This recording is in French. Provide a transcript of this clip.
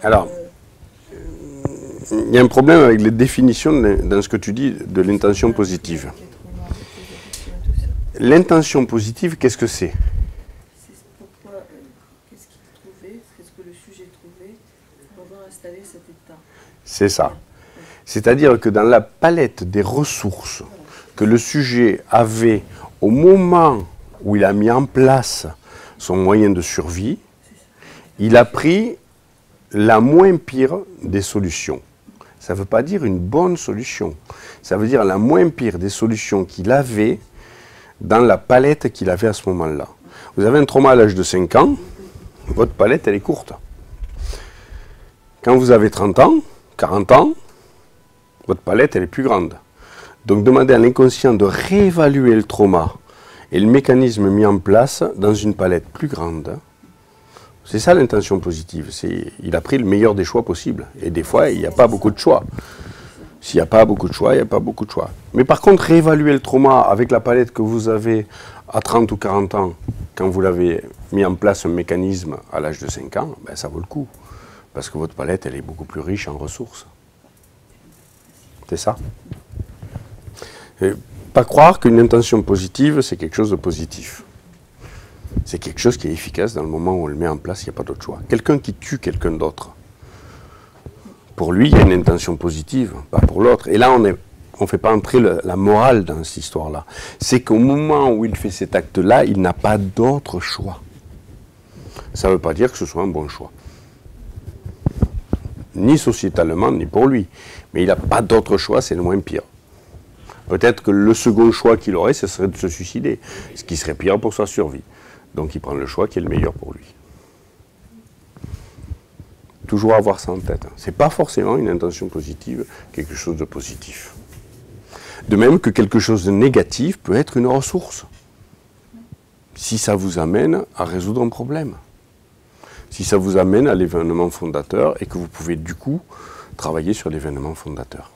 Alors, il y a un problème avec les définitions dans ce que tu dis de l'intention positive. L'intention positive, qu'est-ce que c'est? Qu'est-ce qu'il trouvait, qu'est-ce que le sujet trouvait pour avoir installé cet état? C'est ça. C'est-à-dire que dans la palette des ressources que le sujet avait au moment où il a mis en place son moyen de survie, il a pris la moins pire des solutions. Ça ne veut pas dire une bonne solution. Ça veut dire la moins pire des solutions qu'il avait dans la palette qu'il avait à ce moment-là. Vous avez un trauma à l'âge de 5 ans, votre palette, elle est courte. Quand vous avez 30 ans, 40 ans, votre palette, elle est plus grande. Donc demandez à l'inconscient de réévaluer le trauma et le mécanisme mis en place dans une palette plus grande. C'est ça l'intention positive. Il a pris le meilleur des choix possibles. Et des fois, il n'y a pas beaucoup de choix. S'il n'y a pas beaucoup de choix, il n'y a pas beaucoup de choix. Mais par contre, réévaluer le trauma avec la palette que vous avez à 30 ou 40 ans, quand vous l'avez mis en place un mécanisme à l'âge de 5 ans, ben, ça vaut le coup. Parce que votre palette, elle est beaucoup plus riche en ressources. C'est ça. Et pas croire qu'une intention positive, c'est quelque chose de positif. C'est quelque chose qui est efficace dans le moment où on le met en place, il n'y a pas d'autre choix. Quelqu'un qui tue quelqu'un d'autre, pour lui, il y a une intention positive, pas pour l'autre. Et là, on ne fait pas entrer la morale dans cette histoire-là. C'est qu'au moment où il fait cet acte-là, il n'a pas d'autre choix. Ça ne veut pas dire que ce soit un bon choix. Ni sociétalement, ni pour lui. Mais il n'a pas d'autre choix, c'est le moins pire. Peut-être que le second choix qu'il aurait, ce serait de se suicider, ce qui serait pire pour sa survie. Donc il prend le choix qui est le meilleur pour lui. Toujours avoir ça en tête. Ce n'est pas forcément une intention positive, quelque chose de positif. De même que quelque chose de négatif peut être une ressource. Si ça vous amène à résoudre un problème. Si ça vous amène à l'événement fondateur et que vous pouvez du coup travailler sur l'événement fondateur.